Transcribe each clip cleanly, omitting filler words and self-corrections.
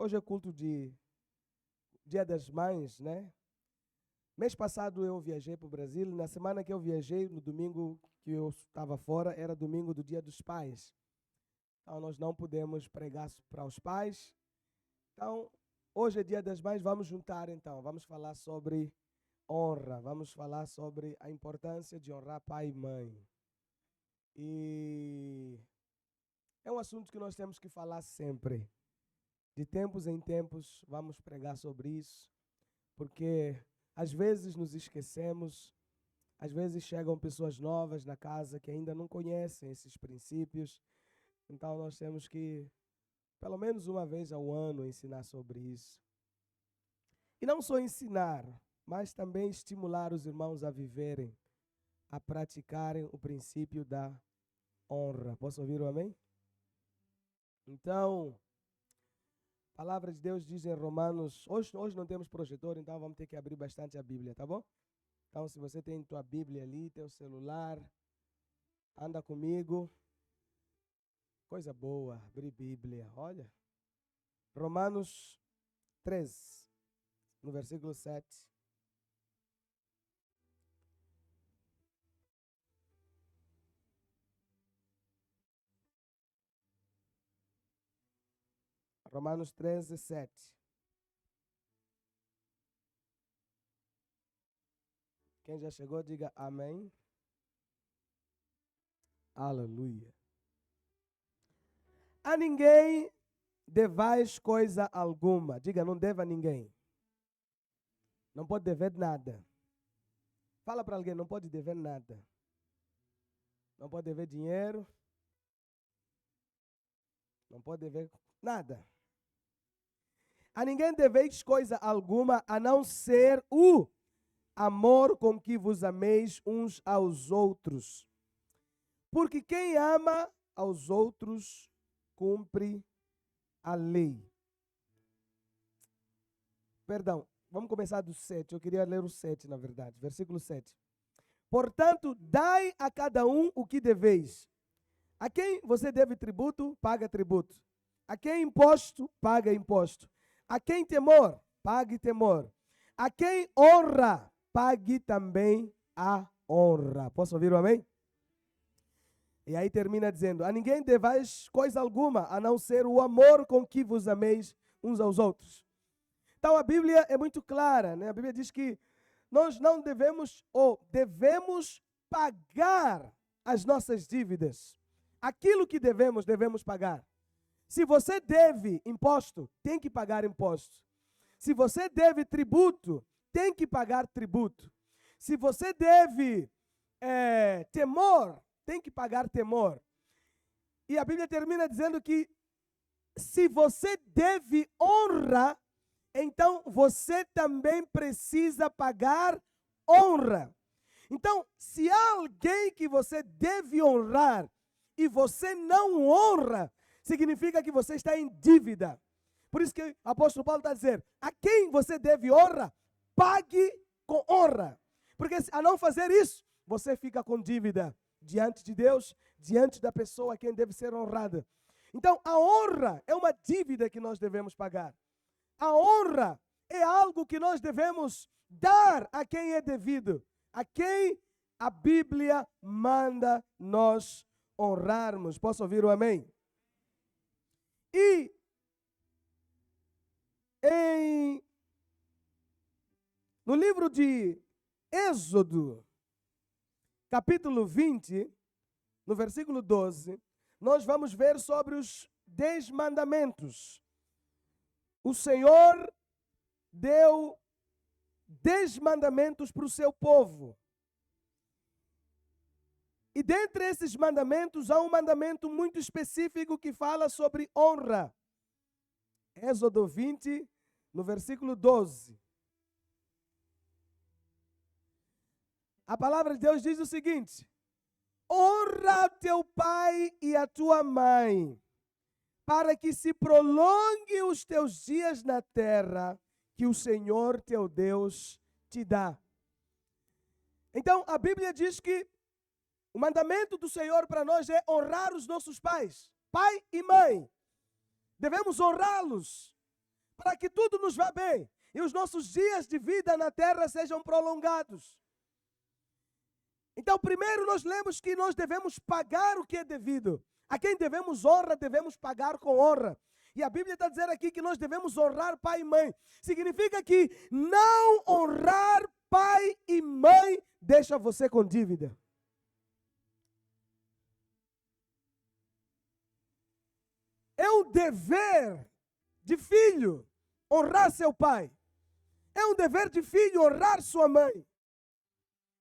Hoje é culto de Dia das Mães, né? Mês passado eu viajei para o Brasil. Na semana que eu viajei, no domingo que eu estava fora, era domingo do Dia dos Pais. Então nós não pudemos pregar para os pais. Então, hoje é Dia das Mães, vamos juntar então. Vamos falar sobre honra. Vamos falar sobre a importância de honrar pai e mãe. E é um assunto que nós temos que falar sempre. De tempos em tempos vamos pregar sobre isso, porque às vezes nos esquecemos, às vezes chegam pessoas novas na casa que ainda não conhecem esses princípios, então nós temos que, pelo menos uma vez ao ano, ensinar sobre isso. E não só ensinar, mas também estimular os irmãos a viverem, a praticarem o princípio da honra. Posso ouvir o amém? Então, a palavra de Deus diz em Romanos, hoje não temos projetor, então vamos ter que abrir bastante a Bíblia, tá bom? Então, se você tem tua Bíblia ali, teu celular, anda comigo. Coisa boa, abrir Bíblia, olha. Romanos 3, no versículo 7. Romanos 13, 7. Quem já chegou, diga amém. Aleluia. A ninguém devais coisa alguma. Diga, não deva a ninguém. Não pode dever nada. Fala para alguém, não pode dever nada. Não pode dever dinheiro. Não pode dever nada. A ninguém deveis coisa alguma, a não ser o amor com que vos ameis uns aos outros. Porque quem ama aos outros, cumpre a lei. Perdão, vamos começar do 7. Eu queria ler o 7, na verdade. Versículo 7. Portanto, dai a cada um o que deveis. A quem você deve tributo, paga tributo. A quem imposto, paga imposto. A quem temor, pague temor. A quem honra, pague também a honra. Posso ouvir o amém? E aí termina dizendo, a ninguém devais coisa alguma, a não ser o amor com que vos ameis uns aos outros. Então a Bíblia é muito clara, né? A Bíblia diz que nós não devemos, ou devemos pagar as nossas dívidas. Aquilo que devemos pagar. Se você deve imposto, tem que pagar imposto. Se você deve tributo, tem que pagar tributo. Se você deve temor, tem que pagar temor. E a Bíblia termina dizendo que se você deve honra, então você também precisa pagar honra. Então, se há alguém que você deve honrar e você não honra, significa que você está em dívida. Por isso que o apóstolo Paulo está dizendo, a quem você deve honra, pague com honra. Porque a não fazer isso, você fica com dívida diante de Deus, diante da pessoa a quem deve ser honrada. Então, a honra é uma dívida que nós devemos pagar. A honra é algo que nós devemos dar a quem é devido, a quem a Bíblia manda nós honrarmos. Posso ouvir o amém? E no livro de Êxodo, capítulo 20, no versículo 12, nós vamos ver sobre os 10 mandamentos. O Senhor deu 10 mandamentos para o seu povo. E dentre esses mandamentos, há um mandamento muito específico que fala sobre honra. Êxodo 20, no versículo 12. A palavra de Deus diz o seguinte: honra teu pai e a tua mãe, para que se prolongue os teus dias na terra que o Senhor teu Deus te dá. Então, a Bíblia diz que o mandamento do Senhor para nós é honrar os nossos pais, pai e mãe. Devemos honrá-los. para que tudo nos vá bem e os nossos dias de vida na terra sejam prolongados. Então, primeiro nós lemos que nós devemos pagar o que é devido. A quem devemos honra, devemos pagar com honra. E a Bíblia está dizendo aqui que nós devemos honrar pai e mãe. Significa que não honrar pai e mãe deixa você com dívida. É um dever de filho honrar seu pai. É um dever de filho honrar sua mãe.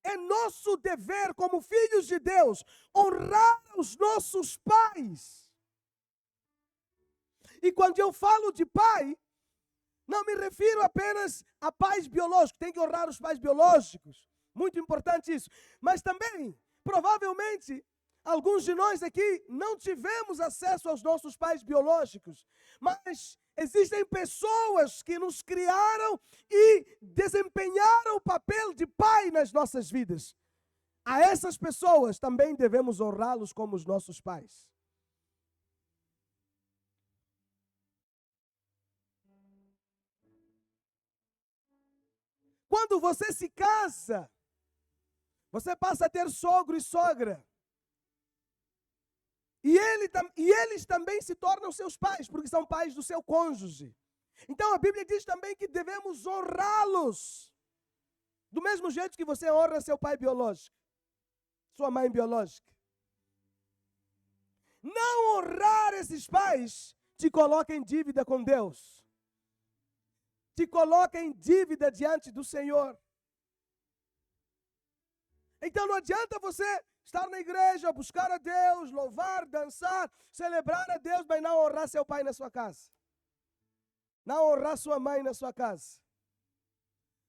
É nosso dever como filhos de Deus honrar os nossos pais. E quando eu falo de pai, não me refiro apenas a pais biológicos. Tem que honrar os pais biológicos. Muito importante isso. Mas também, provavelmente, alguns de nós aqui não tivemos acesso aos nossos pais biológicos. Mas existem pessoas que nos criaram e desempenharam o papel de pai nas nossas vidas. A essas pessoas também devemos honrá-los como os nossos pais. Quando você se casa, você passa a ter sogro e sogra. E eles também se tornam seus pais, porque são pais do seu cônjuge. Então a Bíblia diz também que devemos honrá-los. Do mesmo jeito que você honra seu pai biológico, sua mãe biológica. Não honrar esses pais te coloca em dívida com Deus. Te coloca em dívida diante do Senhor. Então não adianta você estar na igreja, buscar a Deus, louvar, dançar, celebrar a Deus, mas não honrar seu pai na sua casa. Não honrar sua mãe na sua casa.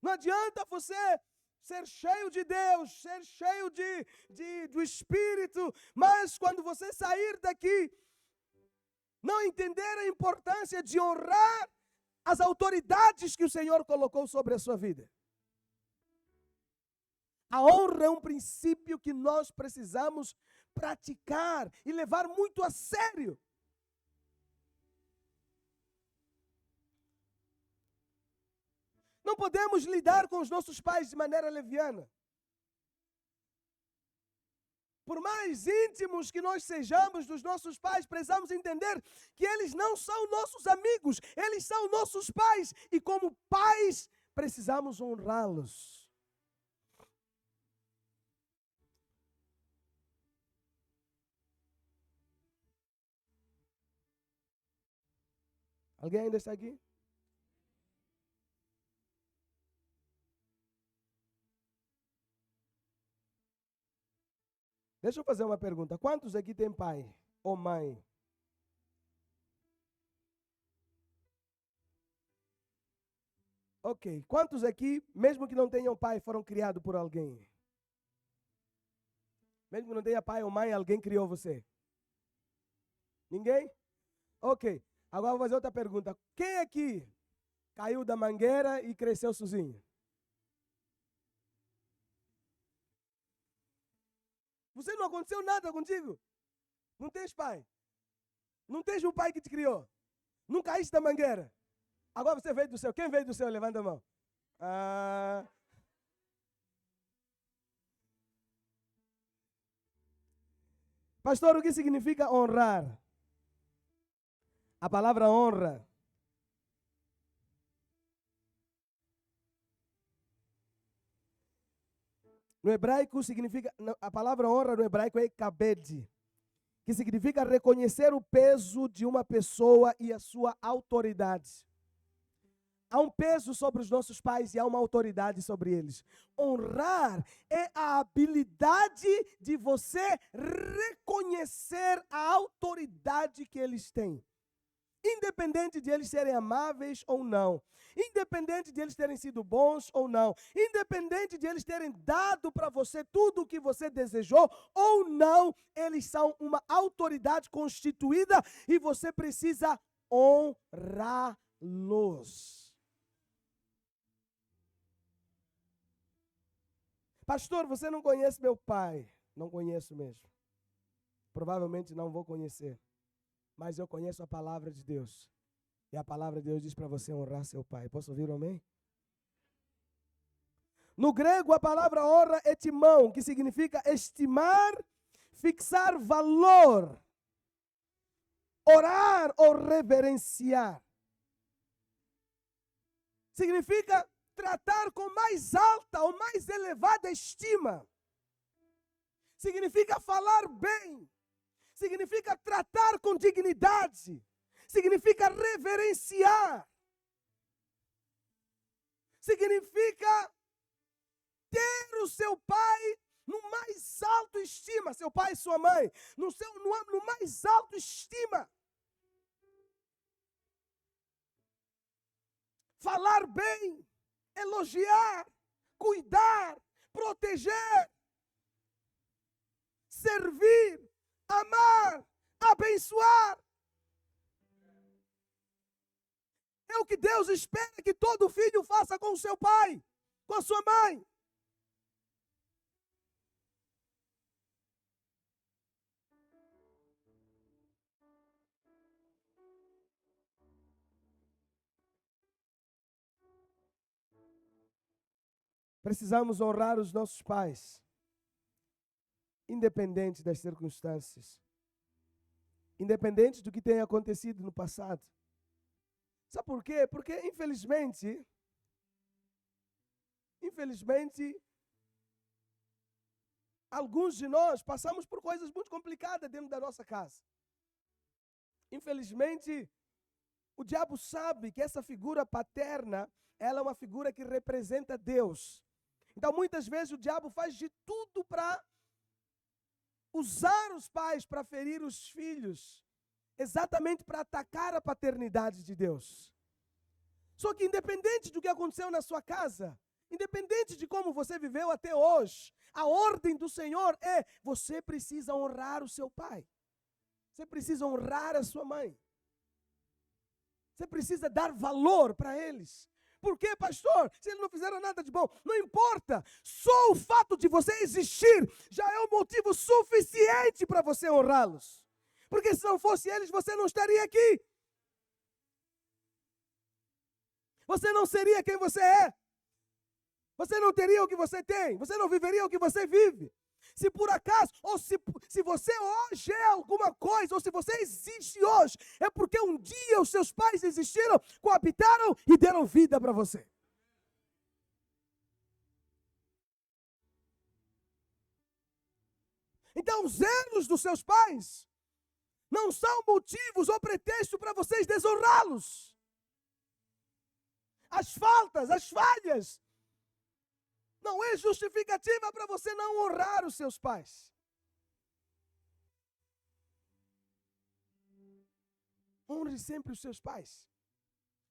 Não adianta você ser cheio de Deus, ser cheio do Espírito, mas quando você sair daqui, não entender a importância de honrar as autoridades que o Senhor colocou sobre a sua vida. A honra é um princípio que nós precisamos praticar e levar muito a sério. Não podemos lidar com os nossos pais de maneira leviana. Por mais íntimos que nós sejamos dos nossos pais, precisamos entender que eles não são nossos amigos, eles são nossos pais. E como pais, precisamos honrá-los. Alguém ainda está aqui? Deixa eu fazer uma pergunta. Quantos aqui têm pai ou mãe? Ok. Quantos aqui, mesmo que não tenham pai, foram criados por alguém? Mesmo que não tenha pai ou mãe, alguém criou você? Ninguém? Ok. Agora vou fazer outra pergunta. Quem aqui caiu da mangueira e cresceu sozinho? Você não aconteceu nada contigo? Não tens pai? Não tens um pai que te criou? Não caíste da mangueira? Agora você veio do céu. Quem veio do céu? Levanta a mão. Pastor, o que significa honrar? A palavra honra no hebraico significa, a palavra honra no hebraico é kabed, que significa reconhecer o peso de uma pessoa e a sua autoridade. Há um peso sobre os nossos pais e há uma autoridade sobre eles. Honrar é a habilidade de você reconhecer a autoridade que eles têm. Independente de eles serem amáveis ou não. Independente de eles terem sido bons ou não. Independente de eles terem dado para você tudo o que você desejou ou não. Eles são uma autoridade constituída e você precisa honrá-los. Pastor, você não conhece meu pai? Não conheço mesmo. Provavelmente não vou conhecer. Mas eu conheço a palavra de Deus. E a palavra de Deus diz para você honrar seu pai. Posso ouvir um amém? No grego, a palavra honra é timão, que significa estimar, fixar valor, orar ou reverenciar. Significa tratar com mais alta ou mais elevada estima. Significa falar bem. Significa tratar com dignidade. Significa reverenciar. Significa ter o seu pai no mais alto estima, seu pai e sua mãe, no mais alto estima. Falar bem, elogiar, cuidar, proteger, servir, amar, abençoar. É o que Deus espera que todo filho faça com o seu pai, com a sua mãe. Precisamos honrar os nossos pais, independente das circunstâncias, independente do que tenha acontecido no passado. Sabe por quê? Porque, infelizmente, alguns de nós passamos por coisas muito complicadas dentro da nossa casa. Infelizmente, o diabo sabe que essa figura paterna, ela é uma figura que representa Deus. Então, muitas vezes, o diabo faz de tudo para usar os pais para ferir os filhos, exatamente para atacar a paternidade de Deus. Só que independente do que aconteceu na sua casa, independente de como você viveu até hoje, a ordem do Senhor é: você precisa honrar o seu pai. Você precisa honrar a sua mãe. Você precisa dar valor para eles. Por quê, pastor? Se eles não fizeram nada de bom, não importa. Só o fato de você existir já é um motivo suficiente para você honrá-los. Porque se não fosse eles, você não estaria aqui. Você não seria quem você é. Você não teria o que você tem. Você não viveria o que você vive. Se por acaso, ou se você hoje é alguma coisa, ou se você existe hoje, é porque um dia os seus pais existiram, coabitaram e deram vida para você. Então, os erros dos seus pais não são motivos ou pretexto para vocês desonrá-los. As faltas, as falhas, não é justificativa para você não honrar os seus pais. Honre sempre os seus pais.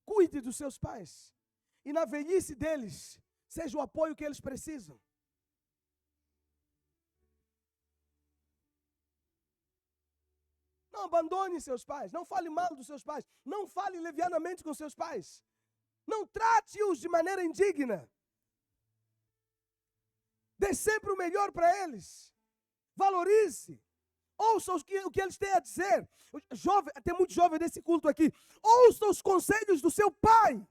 Cuide dos seus pais. E na velhice deles, seja o apoio que eles precisam. Não abandone seus pais. Não fale mal dos seus pais. Não fale levianamente com seus pais. Não trate-os de maneira indigna. Dê sempre o melhor para eles. Valorize. Ouça o que eles têm a dizer. Tem muito jovem nesse culto aqui. Ouça os conselhos do seu pai.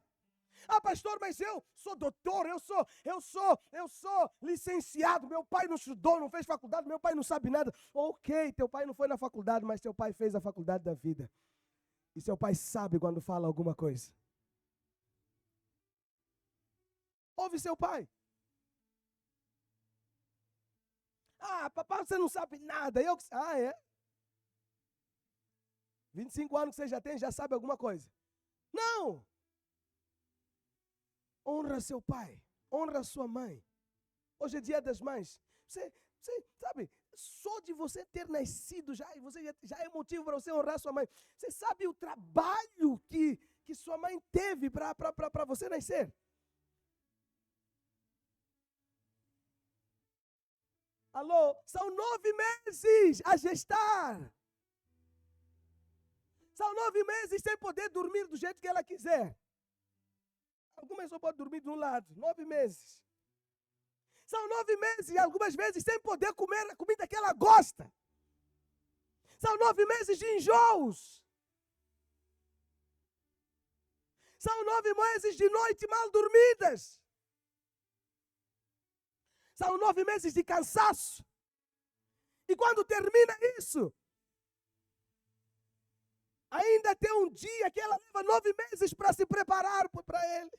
Ah, pastor, mas eu sou doutor, eu sou licenciado. Meu pai não estudou, não fez faculdade, meu pai não sabe nada. Ok, teu pai não foi na faculdade, mas teu pai fez a faculdade da vida. E seu pai sabe quando fala alguma coisa. Ouve seu pai. Ah, papai, você não sabe nada. É? 25 anos que você já tem, já sabe alguma coisa. Não! Honra seu pai. Honra sua mãe. Hoje é dia das mães. Você sabe, só de você ter nascido já é motivo para você honrar sua mãe. Você sabe o trabalho que sua mãe teve para você nascer? Alô? São 9 meses a gestar. São 9 meses sem poder dormir do jeito que ela quiser. Algumas só podem dormir de um lado. 9 meses. São 9 meses e algumas vezes sem poder comer a comida que ela gosta. São 9 meses de enjoos. São 9 meses de noite mal dormidas. São 9 meses de cansaço. E quando termina isso, ainda tem um dia que ela leva 9 meses para se preparar para ele.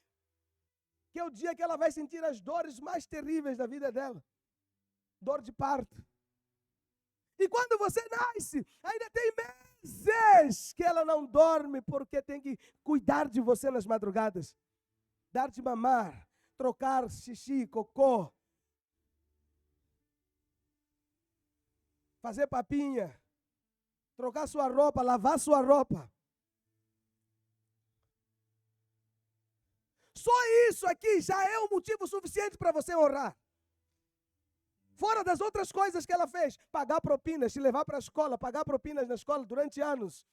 Que é o dia que ela vai sentir as dores mais terríveis da vida dela. Dor de parto. E quando você nasce, ainda tem meses que ela não dorme porque tem que cuidar de você nas madrugadas. Dar de mamar, trocar xixi, cocô. Fazer papinha. Trocar sua roupa, lavar sua roupa. Só isso aqui já é um motivo suficiente para você honrar. Fora das outras coisas que ela fez. Pagar propinas, te levar para a escola, pagar propinas na escola durante anos.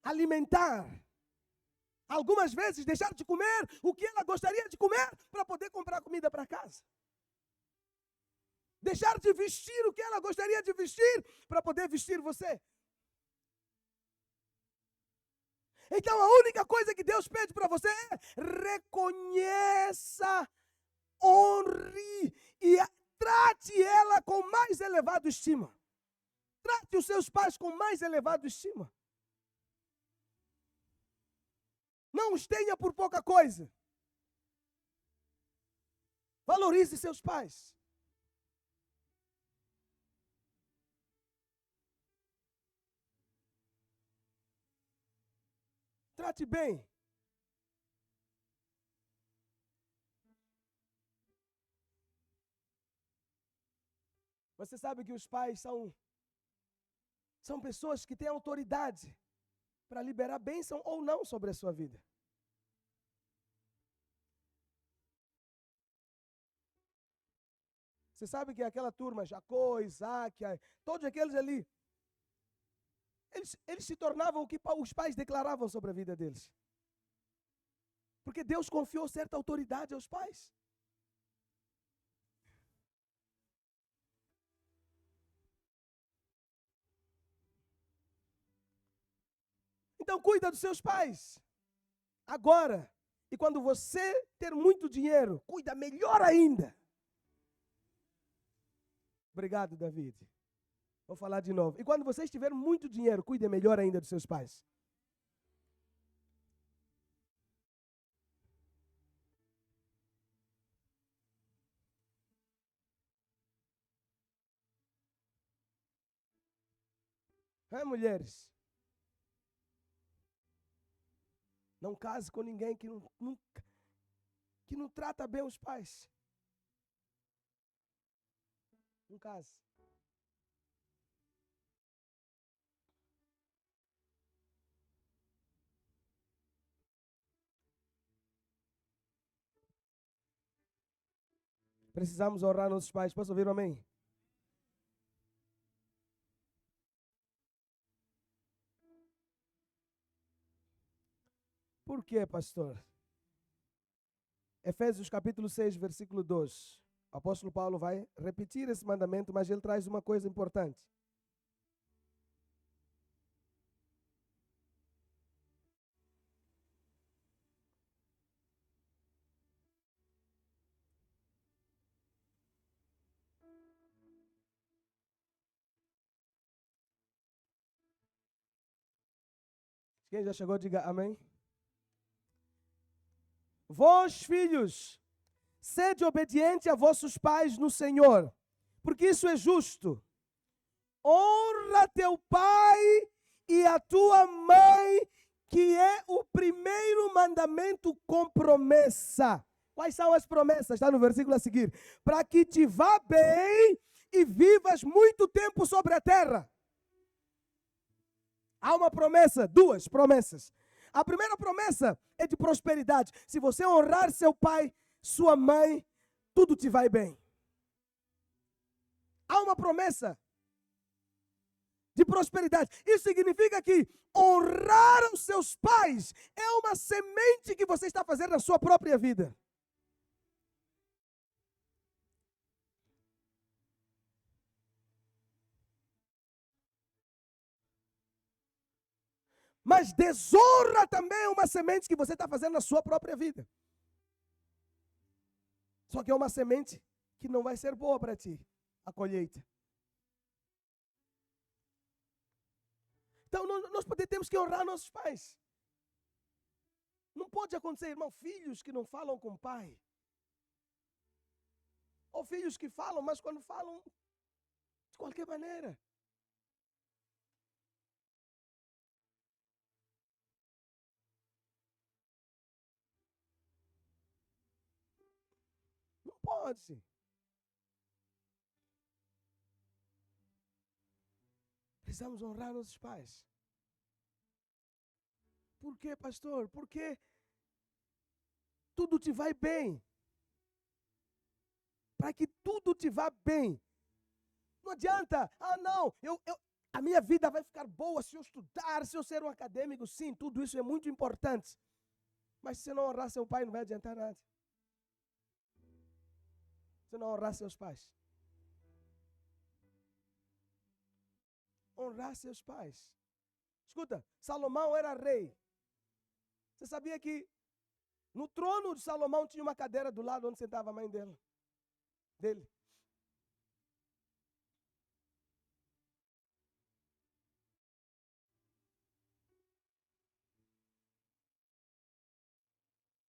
Alimentar. Algumas vezes deixar de comer o que ela gostaria de comer para poder comprar comida para casa. Deixar de vestir o que ela gostaria de vestir para poder vestir você. Então a única coisa que Deus pede para você é reconheça, honre e trate ela com mais elevado estima. Trate os seus pais com mais elevado estima. Não os tenha por pouca coisa. Valorize seus pais. Trate bem. Você sabe que os pais são pessoas que têm autoridade para liberar bênção ou não sobre a sua vida. Você sabe que aquela turma, Jacó, Isaac, todos aqueles ali, eles se tornavam o que os pais declaravam sobre a vida deles. Porque Deus confiou certa autoridade aos pais. Então cuida dos seus pais. Agora. E quando você ter muito dinheiro, cuida melhor ainda. Obrigado, David. Vou falar de novo. E quando você estiver muito dinheiro, cuide melhor ainda dos seus pais. Mulheres? Não case com ninguém que não trata bem os pais. Não case. Precisamos honrar nossos pais. Posso ouvir um amém? Por quê, pastor? Efésios capítulo 6, versículo 2. O apóstolo Paulo vai repetir esse mandamento, mas ele traz uma coisa importante. Quem já chegou, diga amém. Vós, filhos, sede obediente a vossos pais no Senhor, porque isso é justo. Honra teu pai e a tua mãe, que é o primeiro mandamento com promessa. Quais são as promessas? Está no versículo a seguir. Para que te vá bem e vivas muito tempo sobre a terra. Há uma promessa, duas promessas. A primeira promessa é de prosperidade. Se você honrar seu pai, sua mãe, tudo te vai bem. Há uma promessa de prosperidade. Isso significa que honrar os seus pais é uma semente que você está fazendo na sua própria vida. Mas desonra também é uma semente que você está fazendo na sua própria vida. Só que é uma semente que não vai ser boa para ti, a colheita. Então, nós temos que honrar nossos pais. Não pode acontecer, irmão, filhos que não falam com o pai. Ou filhos que falam, mas quando falam, de qualquer maneira. Não pode. Precisamos honrar nossos pais. Por quê, pastor? Porque tudo te vai bem. Para que tudo te vá bem. Não adianta, não, a minha vida vai ficar boa se eu estudar, se eu ser um acadêmico. Sim, tudo isso é muito importante. Mas se você não honrar seu pai, não vai adiantar nada. Se não honrar seus pais. Honrar seus pais. Escuta, Salomão era rei. Você sabia que no trono de Salomão tinha uma cadeira do lado onde sentava a mãe dele?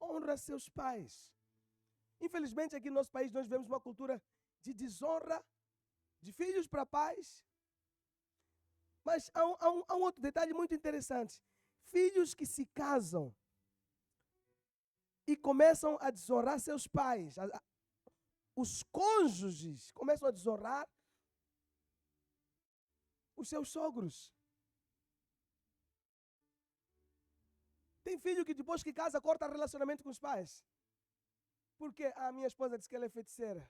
Honra seus pais. Infelizmente, aqui no nosso país, nós vemos uma cultura de desonra de filhos para pais. Mas há um outro detalhe muito interessante. Filhos que se casam e começam a desonrar seus pais. Os cônjuges começam a desonrar os seus sogros. Tem filho que depois que casa corta relacionamento com os pais. Porque a minha esposa disse que ela é feiticeira.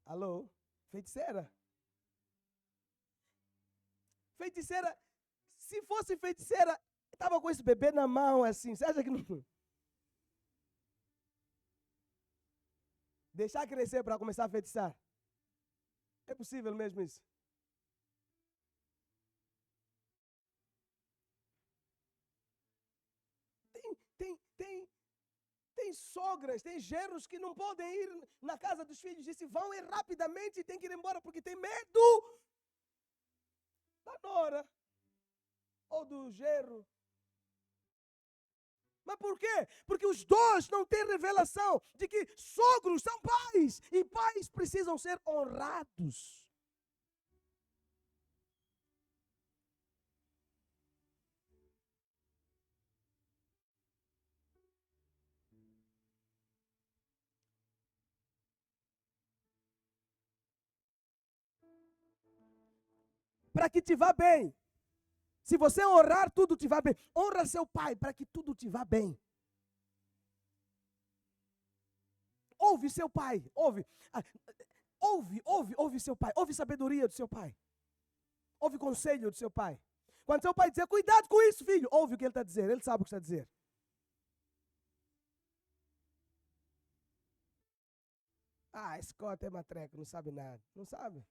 Alô? Feiticeira? Feiticeira, se fosse feiticeira, estava com esse bebê na mão assim. Você acha que não? Deixar crescer para começar a feitiçar. É possível mesmo isso? Tem sogras, tem genros que não podem ir na casa dos filhos e se vão e rapidamente tem que ir embora porque tem medo da nora ou do genro. Mas por quê? Porque os dois não têm revelação de que sogros são pais e pais precisam ser honrados. Para que te vá bem. Se você honrar, tudo te vá bem. Honra seu pai para que tudo te vá bem. Ouve seu pai, ouve seu pai, ouve sabedoria do seu pai. Ouve conselho do seu pai. Quando seu pai dizer, cuidado com isso, filho, ouve o que ele está dizendo, ele sabe o que está a dizer. Esse cota é matreco, não sabe nada. Não sabe?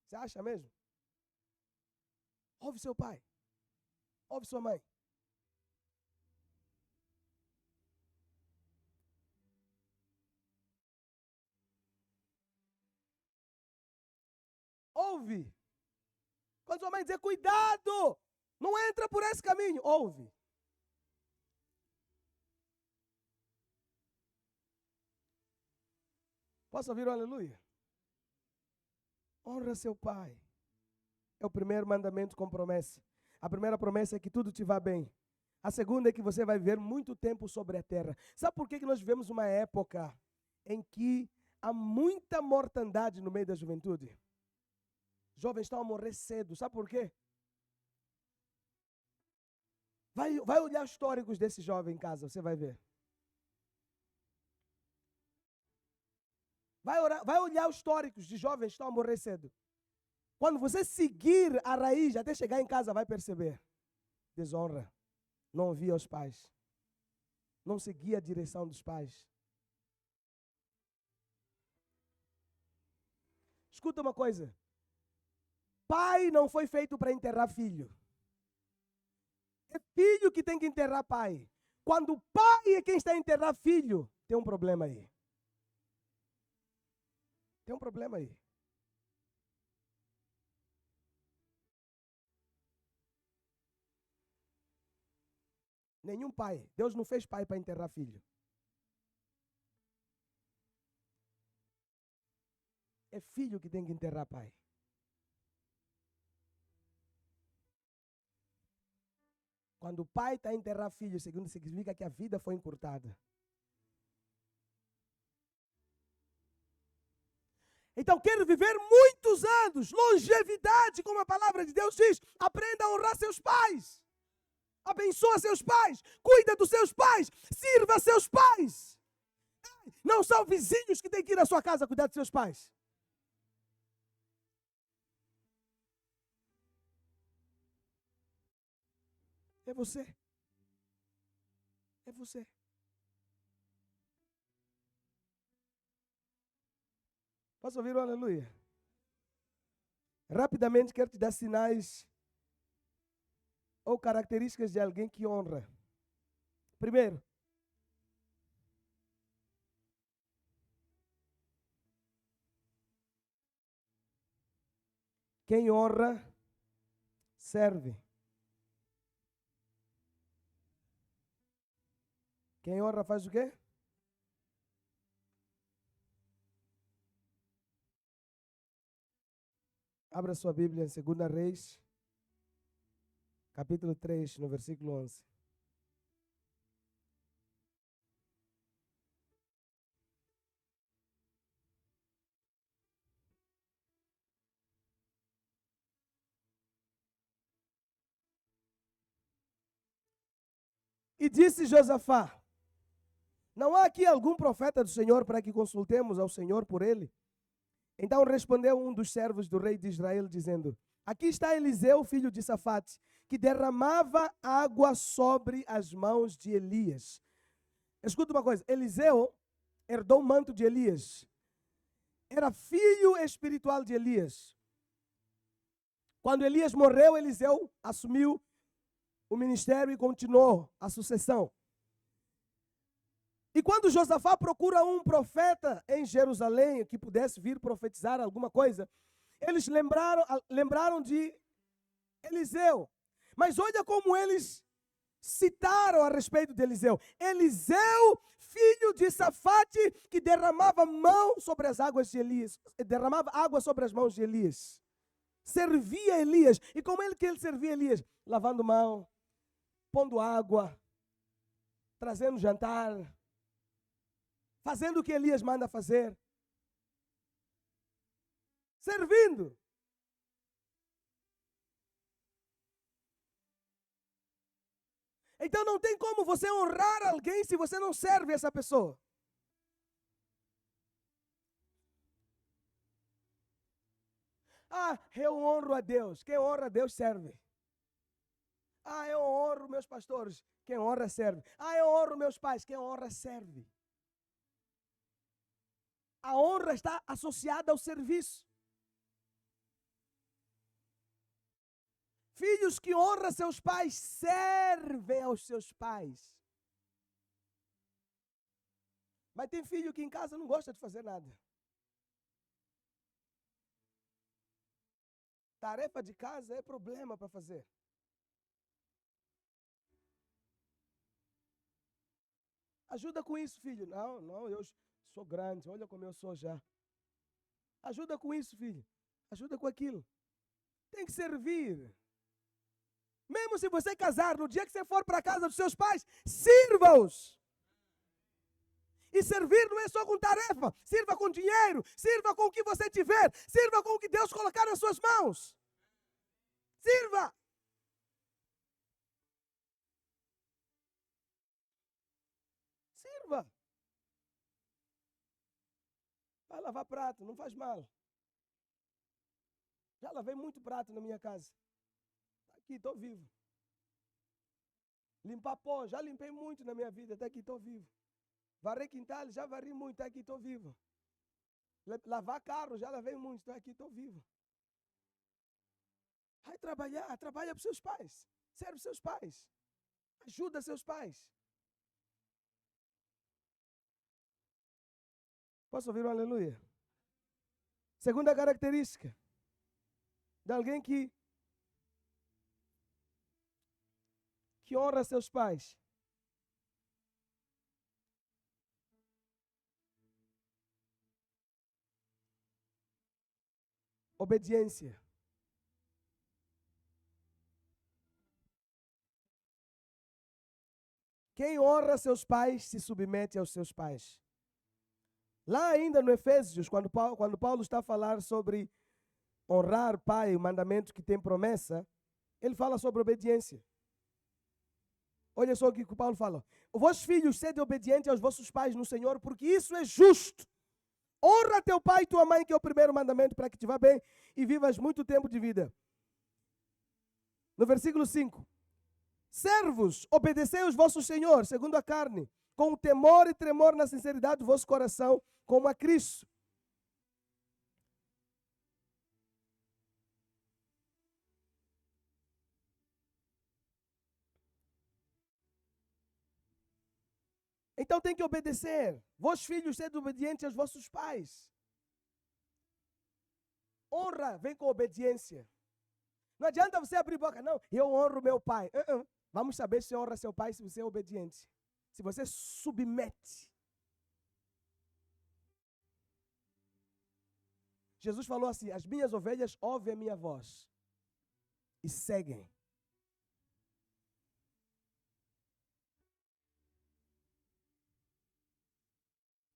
Você acha mesmo? Ouve seu pai. Ouve sua mãe. Ouve. Quando sua mãe dizer, cuidado, não entra por esse caminho, ouve. Posso ouvir um aleluia? Honra seu pai. É o primeiro mandamento com promessa. A primeira promessa é que tudo te vá bem. A segunda é que você vai viver muito tempo sobre a terra. Sabe por que nós vivemos uma época em que há muita mortandade no meio da juventude? Jovens estão a morrer cedo. Sabe por quê? Vai olhar os históricos desse jovem em casa, você vai ver. Vai olhar os históricos de jovens que estão a morrer cedo. Quando você seguir a raiz até chegar em casa, vai perceber. Desonra. Não ouvia os pais. Não seguia a direção dos pais. Escuta uma coisa. Pai não foi feito para enterrar filho. É filho que tem que enterrar pai. Quando o pai é quem está a enterrar filho, tem um problema aí. Tem um problema aí. Nenhum pai. Deus não fez pai para enterrar filho. É filho que tem que enterrar pai. Quando o pai está a enterrar filho, segundo significa que a vida foi encurtada. Então, quer viver muitos anos, longevidade, como a palavra de Deus diz, aprenda a honrar seus pais. Abençoa seus pais, cuida dos seus pais, sirva seus pais. Não são vizinhos que têm que ir à sua casa cuidar dos seus pais. É você. É você. Posso ouvir o aleluia? Rapidamente quero te dar sinais ou características de alguém que honra. Primeiro, quem honra, serve. Quem honra faz o quê? Abra sua Bíblia em 2 Reis, capítulo 3, no versículo 11. E disse Josafá: não há aqui algum profeta do Senhor para que consultemos ao Senhor por ele? Então respondeu um dos servos do rei de Israel, dizendo: aqui está Eliseu, filho de Safate, que derramava água sobre as mãos de Elias. Escuta uma coisa, Eliseu herdou o manto de Elias. Era filho espiritual de Elias. Quando Elias morreu, Eliseu assumiu o ministério e continuou a sucessão. E quando Josafá procura um profeta em Jerusalém que pudesse vir profetizar alguma coisa, eles lembraram de Eliseu. Mas olha como eles citaram a respeito de Eliseu. Eliseu, filho de Safate, que derramava mão sobre as águas de Elias, derramava água sobre as mãos de Elias. Servia Elias. E como que ele servia Elias? Lavando mão, pondo água, trazendo jantar, fazendo o que Elias manda fazer. Servindo. Então não tem como você honrar alguém se você não serve essa pessoa. Ah, eu honro a Deus. Quem honra a Deus serve. Ah, eu honro meus pastores. Quem honra serve. Ah, eu honro meus pais. Quem honra serve. A honra está associada ao serviço. Filhos que honram seus pais servem aos seus pais. Mas tem filho que em casa não gosta de fazer nada. Tarefa de casa é problema para fazer. Ajuda com isso, filho. Não, eu sou grande, olha como eu sou já. Ajuda com isso, filho. Ajuda com aquilo. Tem que servir. Mesmo se você casar, no dia que você for para a casa dos seus pais, sirva-os. E servir não é só com tarefa. Sirva com dinheiro. Sirva com o que você tiver. Sirva com o que Deus colocar nas suas mãos. Sirva. Sirva. Vai lavar prato, não faz mal. Já lavei muito prato na minha casa. Aqui, estou vivo. Limpar pó, já limpei muito na minha vida, até aqui estou vivo. Varrer quintal, já varri muito, até aqui estou vivo. Lavar carro, já lavei muito, estou aqui, estou vivo. Vai trabalhar, trabalha para os seus pais. Serve seus pais. Ajuda seus pais. Posso ouvir um aleluia? Segunda característica de alguém que honra seus pais. Obediência. Quem honra seus pais se submete aos seus pais. Lá ainda no Efésios, quando Paulo está a falar sobre honrar pai, o mandamento que tem promessa, ele fala sobre obediência. Olha só o que Paulo fala. Vós filhos, sede obedientes aos vossos pais no Senhor, porque isso é justo. Honra teu pai e tua mãe, que é o primeiro mandamento, para que te vá bem e vivas muito tempo de vida. No versículo 5. Servos, obedecei aos vossos senhores, segundo a carne, com temor e tremor na sinceridade do vosso coração, como a Cristo. Então tem que obedecer. Vós filhos, sede obedientes aos vossos pais. Honra vem com obediência. Não adianta você abrir boca, não, eu honro meu pai. Vamos saber se honra seu pai se você é obediente. Se você submete. Jesus falou assim, as minhas ovelhas ouvem a minha voz e seguem.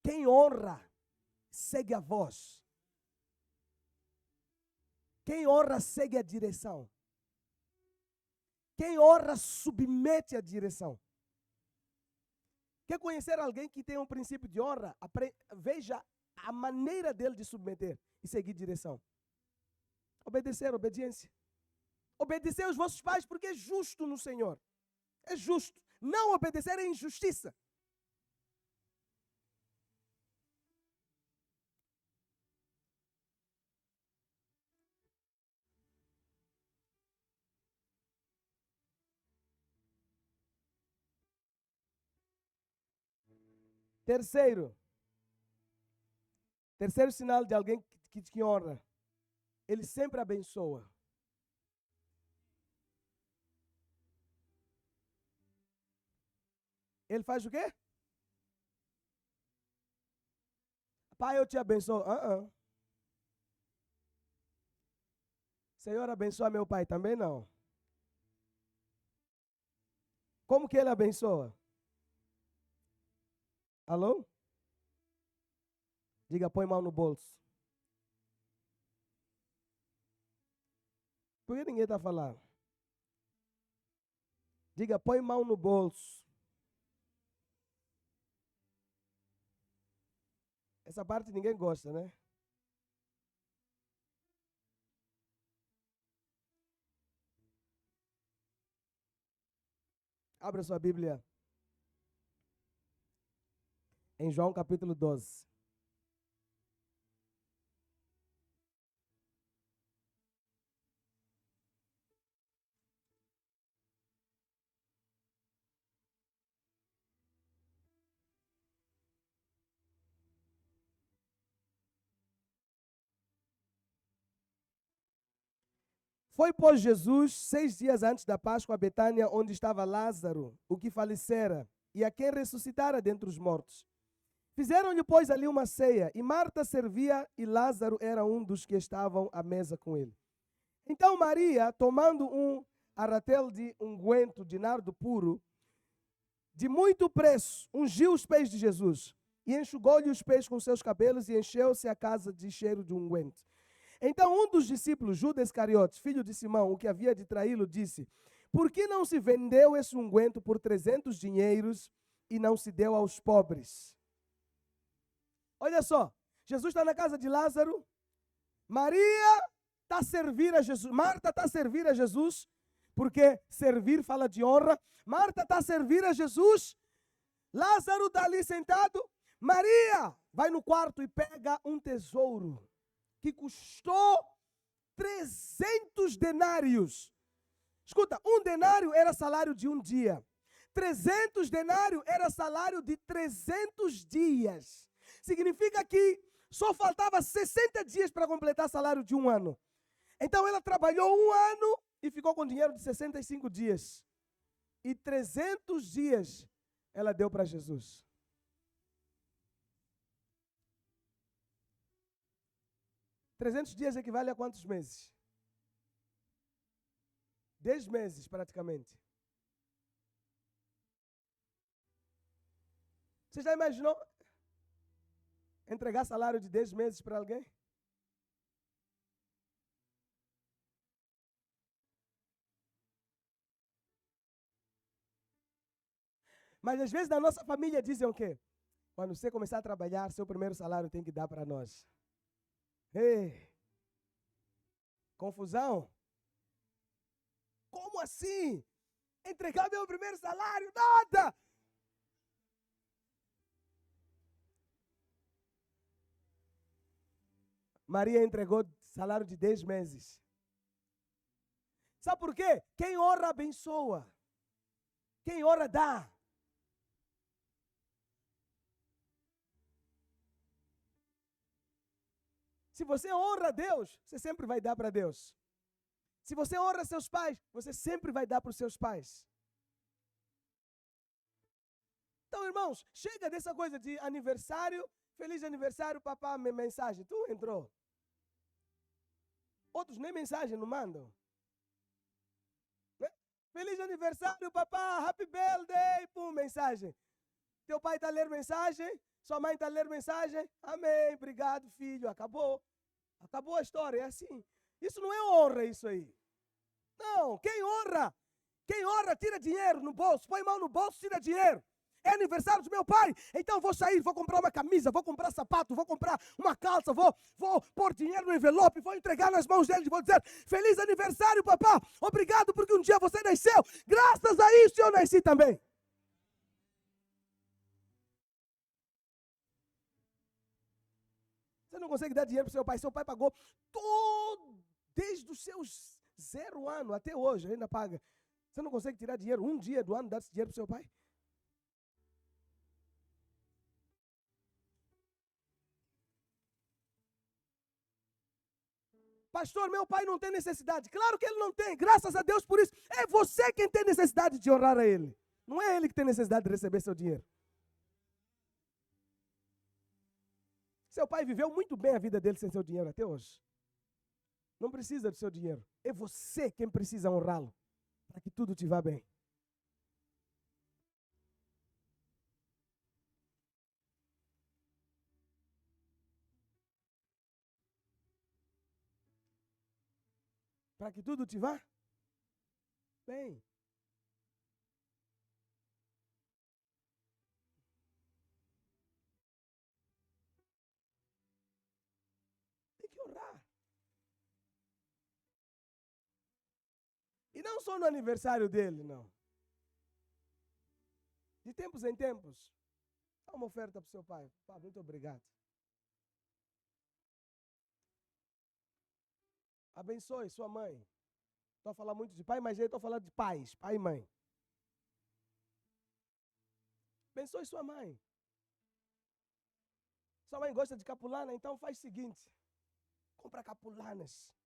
Quem honra, segue a voz. Quem honra, segue a direção. Quem honra, submete a direção. Quer conhecer alguém que tem um princípio de honra? Veja a maneira dele de submeter e seguir direção. Obedecer, obediência. Obedecer aos vossos pais porque é justo no Senhor. É justo. Não obedecer é injustiça. Terceiro sinal de alguém que honra. Ele sempre abençoa. Ele faz o quê? Pai, eu te abençoo. Senhor, abençoa meu pai. Também não. Como que ele abençoa? Alô? Diga, põe mão no bolso. Por que ninguém está falando? Diga, põe mão no bolso. Essa parte ninguém gosta, né? Abra sua Bíblia. Em João capítulo 12. Foi, pois, Jesus 6 dias antes da Páscoa a Betânia, onde estava Lázaro, o que falecera, e a quem ressuscitara dentre os mortos. Fizeram-lhe, pois, ali uma ceia, e Marta servia, e Lázaro era um dos que estavam à mesa com ele. Então Maria, tomando um arratel de unguento de nardo puro, de muito preço, ungiu os pés de Jesus, e enxugou-lhe os pés com seus cabelos, e encheu-se a casa de cheiro de unguento. Então um dos discípulos, Judas Iscariotes, filho de Simão, o que havia de traí-lo, disse: por que não se vendeu esse unguento por 300 dinheiros e não se deu aos pobres? Olha só, Jesus está na casa de Lázaro, Maria está a servir a Jesus, Marta está a servir a Jesus, porque servir fala de honra. Marta está a servir a Jesus, Lázaro está ali sentado, Maria vai no quarto e pega um tesouro que custou 300 denários. Escuta, um denário era salário de um dia. 300 denários era salário de 300 dias. Significa que só faltava 60 dias para completar salário de um ano. Então ela trabalhou um ano e ficou com dinheiro de 65 dias. E 300 dias ela deu para Jesus. 300 dias equivale a quantos meses? 10 meses, praticamente. Você já imaginou entregar salário de 10 meses para alguém? Mas às vezes na nossa família dizem o quê? Quando você começar a trabalhar, seu primeiro salário tem que dar para nós. Ei, confusão? Como assim? Entregar meu primeiro salário? Nada! Maria entregou salário de 10 meses. Sabe por quê? Quem ora abençoa. Quem ora dá. Se você honra a Deus, você sempre vai dar para Deus. Se você honra seus pais, você sempre vai dar para os seus pais. Então, irmãos, chega dessa coisa de aniversário, feliz aniversário, papá, mensagem. Tu entrou. Outros nem mensagem não mandam. Né? Feliz aniversário, papá, happy birthday, pum, mensagem. Teu pai está a ler mensagem, sua mãe está a ler mensagem, amém, obrigado, filho, acabou. Acabou a história, é assim. Isso não é honra, isso aí. Não, quem honra, tira dinheiro no bolso, põe mão no bolso, tira dinheiro. É aniversário do meu pai, então vou sair, vou comprar uma camisa, vou comprar sapato, vou comprar uma calça, vou pôr dinheiro no envelope, vou entregar nas mãos dele e vou dizer, feliz aniversário, papá, obrigado porque um dia você nasceu, graças a isso eu nasci também. Você não consegue dar dinheiro para seu pai pagou todo, desde os seus 0 anos até hoje, ainda paga. Você não consegue tirar dinheiro, um dia do ano, dar esse dinheiro para seu pai? Pastor, meu pai não tem necessidade. Claro que ele não tem, graças a Deus por isso. É você quem tem necessidade de honrar a ele. Não é ele que tem necessidade de receber seu dinheiro. Seu pai viveu muito bem a vida dele sem seu dinheiro até hoje. Não precisa do seu dinheiro. É você quem precisa honrá-lo para que tudo te vá bem. Para que tudo te vá bem. Tem que honrar. E não só no aniversário dele, não. De tempos em tempos, dá uma oferta para o seu pai. Pá, muito obrigado. Abençoe sua mãe. Estou a falar muito de pai, mas eu estou a falar de pais, pai e mãe. Abençoe sua mãe. Sua mãe gosta de capulana, então faz o seguinte. Compra capulanas.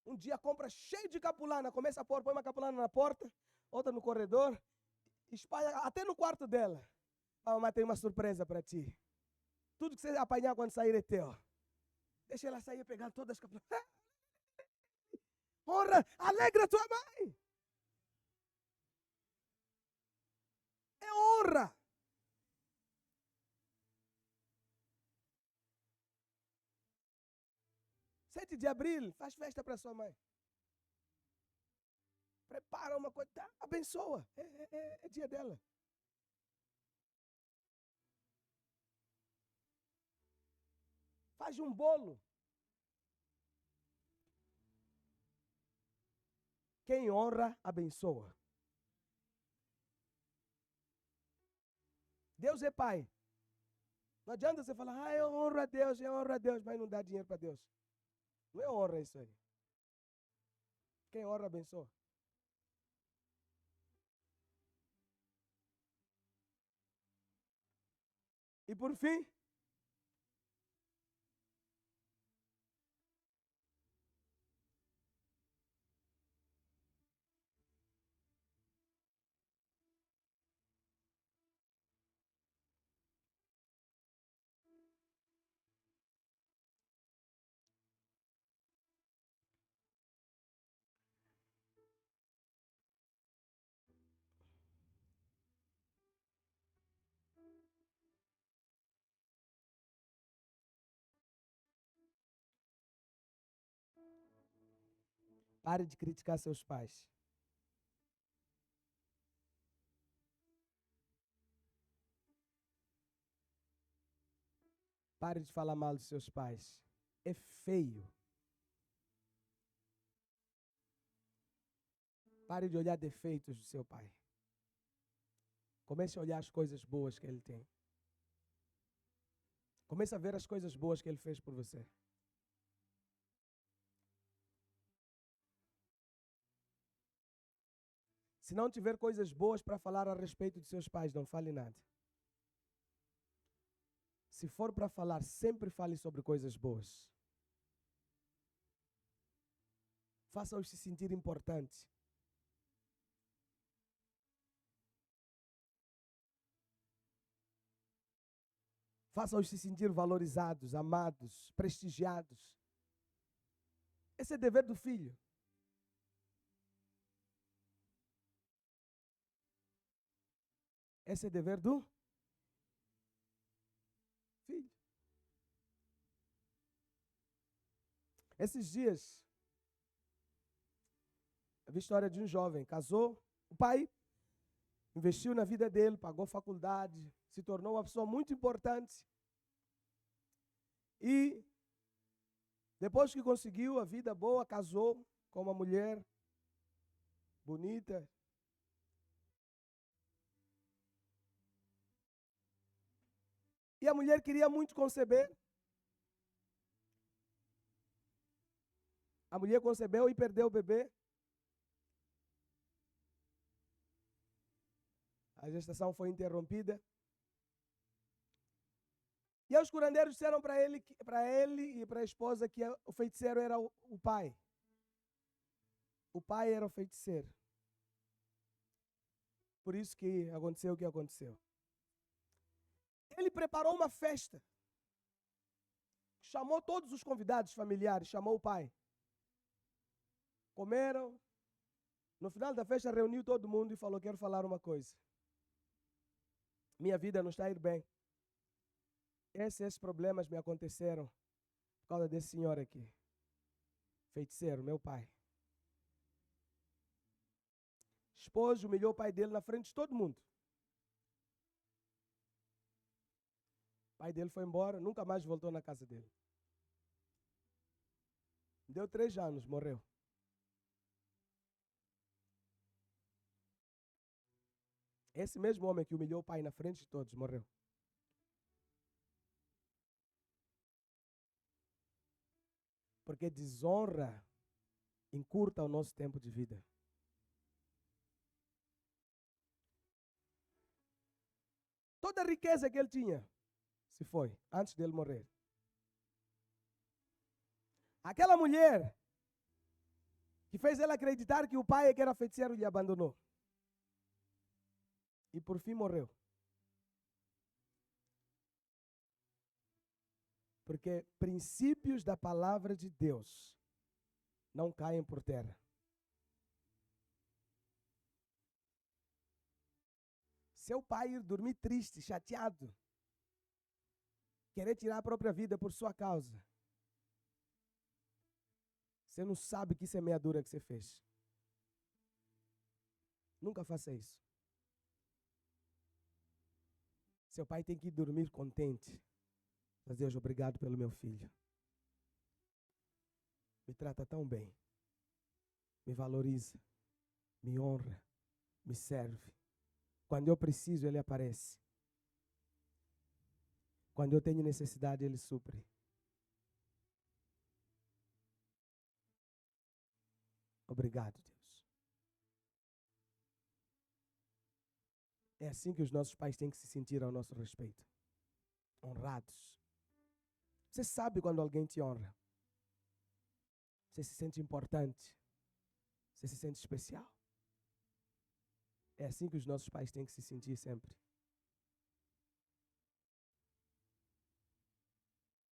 Um dia compra cheio de capulana, começa a pôr, põe uma capulana na porta, outra no corredor, espalha até no quarto dela. A mamãe tem uma surpresa para ti. Tudo que você apanhar quando sair é teu. Deixa ela sair pegando todas as capulanas. Honra, alegra tua mãe. É honra. Sete de abril, faz festa para sua mãe. Prepara uma coisa, tá? Abençoa. É dia dela. Faz um bolo. Quem honra, abençoa. Deus é pai. Não adianta você falar, eu honro a Deus, mas não dá dinheiro para Deus. Não é honra isso aí. Quem honra, abençoa. E por fim, pare de criticar seus pais. Pare de falar mal dos seus pais. É feio. Pare de olhar defeitos do seu pai. Comece a olhar as coisas boas que ele tem. Comece a ver as coisas boas que ele fez por você. Se não tiver coisas boas para falar a respeito de seus pais, não fale nada. Se for para falar, sempre fale sobre coisas boas. Faça-os se sentir importantes. Faça-os se sentir valorizados, amados, prestigiados. Esse é dever do filho. Esse é dever do filho. Esses dias, eu vi a história de um jovem, casou, o pai investiu na vida dele, pagou faculdade, se tornou uma pessoa muito importante. E depois que conseguiu a vida boa, casou com uma mulher bonita. E a mulher queria muito conceber. A mulher concebeu e perdeu o bebê. A gestação foi interrompida. E os curandeiros disseram para ele e para a esposa que o feiticeiro era o pai. O pai era o feiticeiro. Por isso que aconteceu o que aconteceu. Ele preparou uma festa. Chamou todos os convidados familiares, chamou o pai. Comeram. No final da festa reuniu todo mundo e falou, quero falar uma coisa. Minha vida não está a ir bem. Esses problemas me aconteceram por causa desse senhor aqui. Feiticeiro, meu pai. Esposo humilhou o pai dele na frente de todo mundo. O pai dele foi embora, nunca mais voltou na casa dele. Deu 3 anos, morreu. Esse mesmo homem que humilhou o pai na frente de todos, morreu. Porque desonra encurta o nosso tempo de vida. Toda a riqueza que ele tinha se foi antes dele morrer. Aquela mulher que fez ele acreditar que o pai que era feiticeiro lhe abandonou. E por fim morreu. Porque princípios da palavra de Deus não caem por terra. Seu pai ir dormir triste, chateado, querer tirar a própria vida por sua causa. Você não sabe que semeadura que você fez. Nunca faça isso. Seu pai tem que ir dormir contente. Mas Deus, obrigado pelo meu filho. Me trata tão bem. Me valoriza. Me honra. Me serve. Quando eu preciso, ele aparece. Quando eu tenho necessidade, Ele supre. Obrigado, Deus. É assim que os nossos pais têm que se sentir ao nosso respeito. Honrados. Você sabe quando alguém te honra. Você se sente importante. Você se sente especial. É assim que os nossos pais têm que se sentir sempre.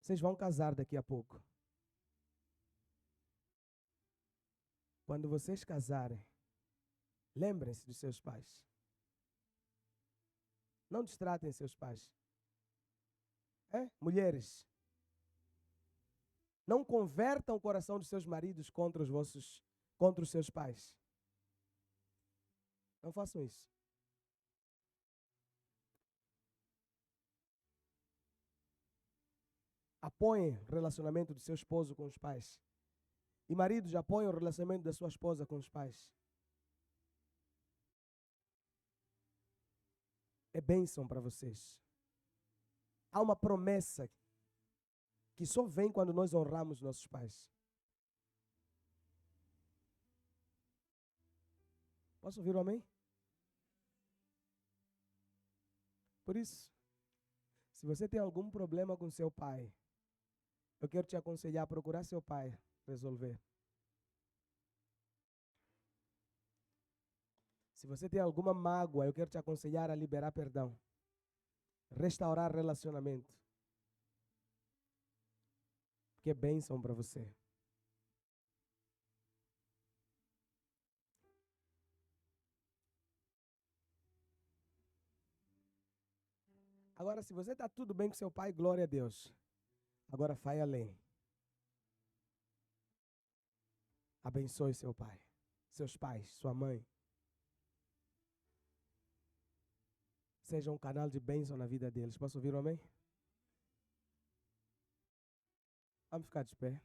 Vocês vão casar daqui a pouco. Quando vocês casarem, lembrem-se dos seus pais. Não distratem seus pais. Mulheres, não convertam o coração dos seus maridos contra os seus pais. Não façam isso. Apoiem o relacionamento do seu esposo com os pais. E maridos, apoiem o relacionamento da sua esposa com os pais. É bênção para vocês. Há uma promessa que só vem quando nós honramos nossos pais. Posso ouvir um amém? Por isso, se você tem algum problema com seu pai, eu quero te aconselhar a procurar seu pai resolver. Se você tem alguma mágoa, eu quero te aconselhar a liberar perdão. Restaurar relacionamento. Porque é bênção para você. Agora, se você está tudo bem com seu pai, glória a Deus. Agora vai além. Abençoe seu pai, seus pais, sua mãe. Seja um canal de bênção na vida deles. Posso ouvir um amém? Vamos ficar de pé.